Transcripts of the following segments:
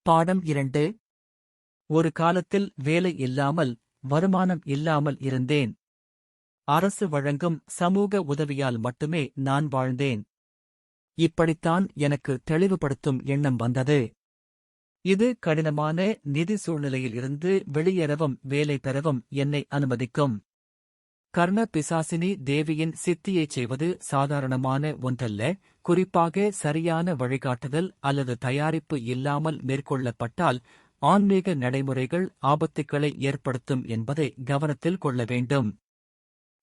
பாடம் 2. ஒரு காலத்தில் வேலை இல்லாமல், வருமானம் இல்லாமல் இருந்தேன். அரசு வழங்கும் சமூக உதவியால் மட்டுமே நான் வாழ்ந்தேன். இப்படித்தான் எனக்கு தெளிவுபடுத்தும் எண்ணம் வந்தது. இது கடினமான நிதி சூழ்நிலையில் இருந்து வெளியேறவும் வேலை பெறவும் என்னை அனுமதிக்கும். கர்ண பிசாசினி தேவியின் சித்தியைச் செய்வது சாதாரணமான ஒன்றல்ல, குறிப்பாக சரியான வழிகாட்டுதல் அல்லது தயாரிப்பு இல்லாமல் மேற்கொள்ளப்பட்டால் ஆன்மீக நடைமுறைகள் ஆபத்துக்களை ஏற்படுத்தும் என்பதை கவனத்தில் கொள்ள வேண்டும்.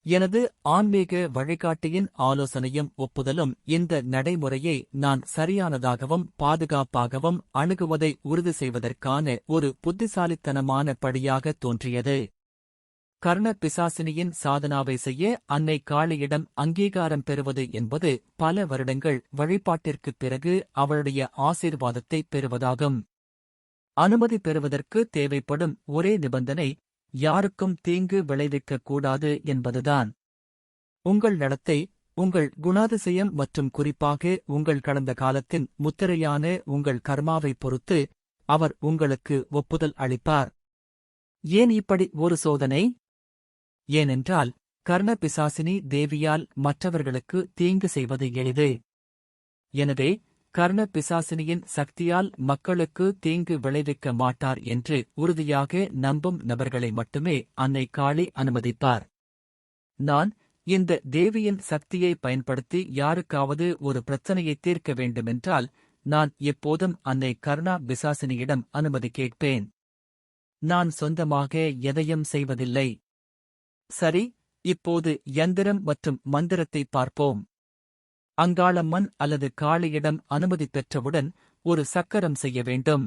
எனது ஆன்மீக வழிகாட்டியின் ஆலோசனையும் ஒப்புதலும் இந்த நடைமுறையை நான் சரியானதாகவும் பாதுகாப்பாகவும் அணுகுவதை உறுதி செய்வதற்கான ஒரு புத்திசாலித்தனமான படியாக தோன்றியது. கர்ண பிசாசினியின் சாதனாவை செய்ய அன்னை காளியிடம் அங்கீகாரம் பெறுவது என்பது பல வருடங்கள் வழிபாட்டிற்குப் பிறகு அவளுடைய ஆசீர்வாதத்தை பெறுவதாகும். அனுமதி பெறுவதற்கு தேவைப்படும் ஒரே நிபந்தனை யாருக்கும் தீங்கு விளைவிக்கக் கூடாது என்பதுதான். உங்கள் நடத்தை, உங்கள் குணாதிசயம் மற்றும் குறிப்பாக உங்கள் கடந்த காலத்தின் முத்திரையான உங்கள் கர்மாவைப் பொறுத்து அவர் உங்களுக்கு ஒப்புதல் அளிப்பார். ஏன் இப்படி ஒரு சோதனை? ஏனென்றால் கர்ண பிசாசினி தேவியால் மற்றவர்களுக்கு தீங்கு செய்வது எளிது. எனவே கர்ண பிசாசினியின் சக்தியால் மக்களுக்கு தீங்கு விளைவிக்க மாட்டார் என்று உறுதியாக நம்பும் நபர்களை மட்டுமே அன்னை காளி அனுமதிப்பார். நான் இந்த தேவியின் சக்தியை பயன்படுத்தி யாருக்காவது ஒரு பிரச்சனையை தீர்க்க வேண்டுமென்றால் நான் எப்போதும் அன்னை கர்ணா பிசாசினியிடம் அனுமதி கேட்பேன். நான் சொந்தமாக எதையும் செய்வதில்லை. சரி, இப்போது யந்திரம் மற்றும் மந்திரத்தை பார்ப்போம். அங்காளம்மன் அல்லது காளியிடம் அனுமதி பெற்றவுடன் ஒரு சக்கரம் செய்ய வேண்டும்.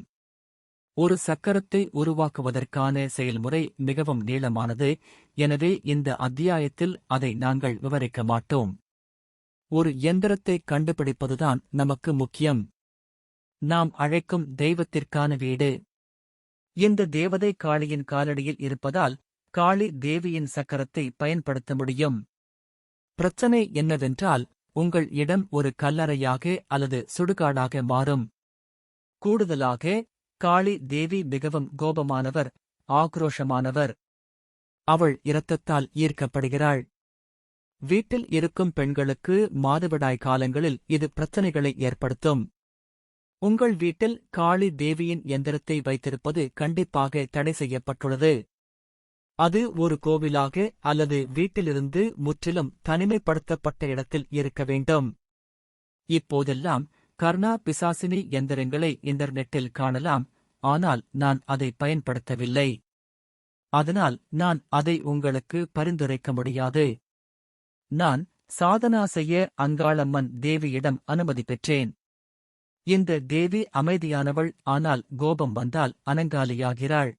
ஒரு சக்கரத்தை உருவாக்குவதற்கான செயல்முறை மிகவும் நீளமானது, எனவே இந்த அத்தியாயத்தில் அதை நாங்கள் விவரிக்க மாட்டோம். ஒரு யந்திரத்தை கண்டுபிடிப்பதுதான் நமக்கு முக்கியம். நாம் அழைக்கும் தெய்வத்திற்கான வீடு. இந்த தேவதை காளியின் காலடியில் இருப்பதால் காளி தேவியின் சக்கரத்தை பயன்படுத்த முடியும். பிரச்சனை என்னவென்றால் உங்கள் இடம் ஒரு கல்லறையாக அல்லது சுடுகாடாக மாறும். கூடுதலாக காளி தேவி மிகவும் கோபமானவர், ஆக்ரோஷமானவர். அவள் இரத்தத்தால் ஈர்க்கப்படுகிறாள். வீட்டில் இருக்கும் பெண்களுக்கு மாதவிடாய் காலங்களில் இது பிரச்சனைகளை ஏற்படுத்தும். உங்கள் வீட்டில் காளி தேவியின் எந்திரத்தை வைத்திருப்பது கண்டிப்பாக தடை செய்யப்பட்டுள்ளது. அது ஒரு கோவிலாக அல்லது வீட்டிலிருந்து முற்றிலும் தனிமைப்படுத்தப்பட்ட இடத்தில் இருக்க வேண்டும். இப்போதெல்லாம் கர்ணா பிசாசினி எந்திரங்களை இன்டர்நெட்டில் காணலாம், ஆனால் நான் அதை பயன்படுத்தவில்லை. அதனால் நான் அதை உங்களுக்கு பரிந்துரைக்க முடியாது. நான் சாதனா செய்ய அங்காளம்மன் தேவியிடம் அனுமதி பெற்றேன். இந்த தேவி அமைதியானவள், ஆனால் கோபம் வந்தால் அனங்காலியாகிறாள்.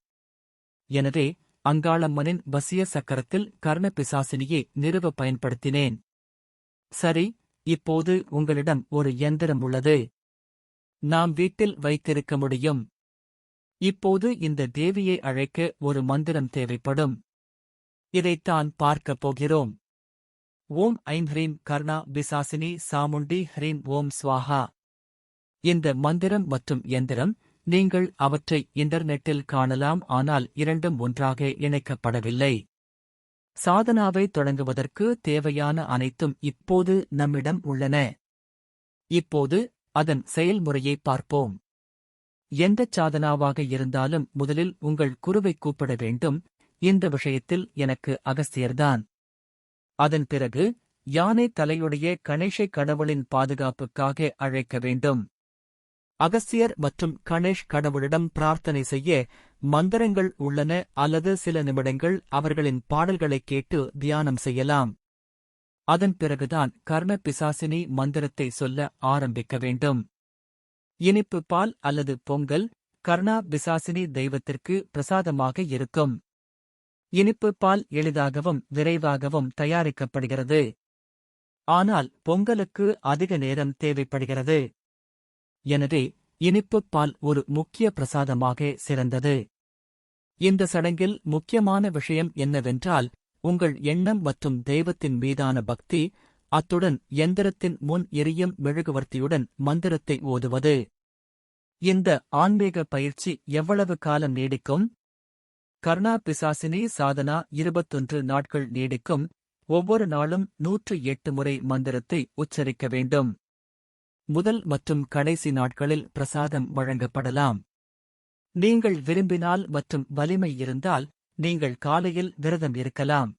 எனவே அங்காளம்மனின் வசிய சக்கரத்தில் கர்ண பிசாசினியை நிறுவ பயன்படுத்தினேன். சரி, இப்போது உங்களிடம் ஒரு யந்திரம் உள்ளது. நாம் வீட்டில் வைத்திருக்க முடியும். இப்போது இந்த தேவியை அழைக்க ஒரு மந்திரம் தேவைப்படும். இதைத்தான் பார்க்கப் போகிறோம். ஓம் ஐம் ஹ்ரீம் கர்ணா பிசாசினி சாமுண்டி ஹ்ரீம் ஓம் ஸ்வாஹா. இந்த மந்திரம் மற்றும் யந்திரம், நீங்கள் அவற்றை இன்டர்நெட்டில் காணலாம், ஆனால் இரண்டும் ஒன்றாக இணைக்கப்படவில்லை. சாதனாவை தொடங்குவதற்கு தேவையான அனைத்தும் இப்போது நம்மிடம் உள்ளன. இப்போது அதன் செயல்முறையை பார்ப்போம். எந்தச் சாதனாவாக இருந்தாலும் முதலில் உங்கள் குருவை கூப்பிட வேண்டும். இந்த விஷயத்தில் எனக்கு அகஸ்தியர்தான். அதன் பிறகு யானை தலையுடைய கணேஷை கடவுளின் பாதுகாப்புக்காக அழைக்க வேண்டும். அகஸ்தியர் மற்றும் கணேஷ் கடவுளிடம் பிரார்த்தனை செய்ய மந்திரங்கள் உள்ளன அல்லது சில நிமிடங்கள் அவர்களின் பாடல்களைக் கேட்டு தியானம் செய்யலாம். அதன் பிறகுதான் கர்ண பிசாசினி மந்திரத்தை சொல்ல ஆரம்பிக்க வேண்டும். இனிப்பு பால் அல்லது பொங்கல் கர்ணா பிசாசினி தெய்வத்திற்கு பிரசாதமாக இருக்கும். இனிப்பு பால் எளிதாகவும் விரைவாகவும் தயாரிக்கப்படுகிறது. ஆனால் பொங்கலுக்கு அதிக நேரம் தேவைப்படுகிறது. எனவே இனிப்புப் பால் ஒரு முக்கிய பிரசாதமாக சிறந்தது. இந்த சடங்கில் முக்கியமான விஷயம் என்னவென்றால் உங்கள் எண்ணம் மற்றும் தெய்வத்தின் மீதான பக்தி, அத்துடன் எந்திரத்தின் முன் எரியும் மெழுகுவர்த்தியுடன் மந்திரத்தை ஓதுவது. இந்த ஆன்மீக பயிற்சி எவ்வளவு காலம் நீடிக்கும்? கர்ணா பிசாசினி சாதனா 21 நாட்கள் நீடிக்கும். ஒவ்வொரு நாளும் 108 முறை மந்திரத்தை உச்சரிக்க வேண்டும். முதல் மற்றும் கடைசி நாட்களில் பிரசாதம் வழங்கப்படலாம். நீங்கள் விரும்பினால் மற்றும் வலிமை இருந்தால் நீங்கள் காலையில் விரதம் இருக்கலாம்.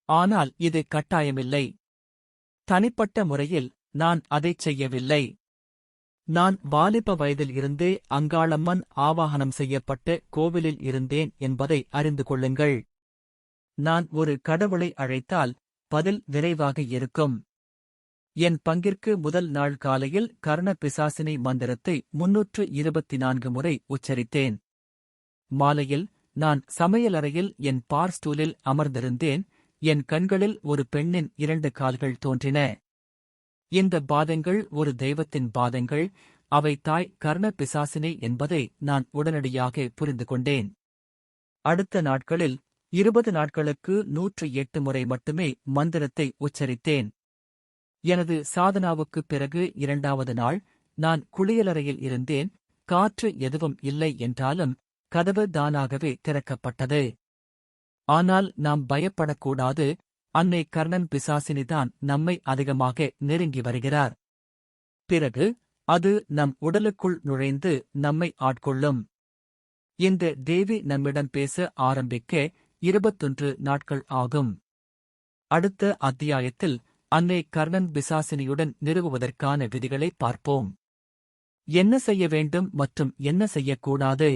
ஆனால் இது கட்டாயமில்லை. தனிப்பட்ட முறையில் நான் அதைச் செய்யவில்லை. நான் வாலிப வயதில் இருந்தே அங்காளம்மன் ஆவாகனம் செய்யப்பட்ட கோவிலில் இருந்தேன் என்பதை அறிந்து கொள்ளுங்கள். நான் ஒரு கடவுளை அழைத்தால் பதில் விரைவாக இருக்கும். என் பங்கிற்கு முதல் நாள் காலையில் கர்ண பிசாசினி மந்திரத்தை 324 முறை உச்சரித்தேன். மாலையில் நான் சமையலறையில் என் பார் ஸ்டூலில் அமர்ந்திருந்தேன். என் கண்களில் ஒரு பெண்ணின் 2 கால்கள் தோன்றின. இந்த பாதங்கள் ஒரு தெய்வத்தின் பாதங்கள், அவை தாய் கர்ண பிசாசினி என்பதை நான் உடனடியாக புரிந்து கொண்டேன். அடுத்த நாட்களில் 20 நாட்களுக்கு 108 முறை மட்டுமே மந்திரத்தை உச்சரித்தேன். எனது சாதனாவுக்குப் பிறகு 2வது நாள் நான் குளியலறையில் இருந்தேன். காற்று எதுவும் இல்லை என்றாலும் கதவு தானாகவே திறக்கப்பட்டது. ஆனால் நாம் பயப்படக்கூடாது. அன்னை கர்ணன் பிசாசினிதான் நம்மை அதிகமாக நெருங்கி வருகிறார். பிறகு அது நம் உடலுக்குள் நுழைந்து நம்மை ஆட்கொள்ளும். இந்த தேவி நம்மிடம் பேச ஆரம்பிக்க 21 நாட்கள் ஆகும். அடுத்த அத்தியாயத்தில் அன்னை கர்ணன் பிசாசினியுடன் நிறுவுவதற்கான விதிகளை பார்ப்போம். என்ன செய்ய வேண்டும் மற்றும் என்ன செய்யக்கூடாது?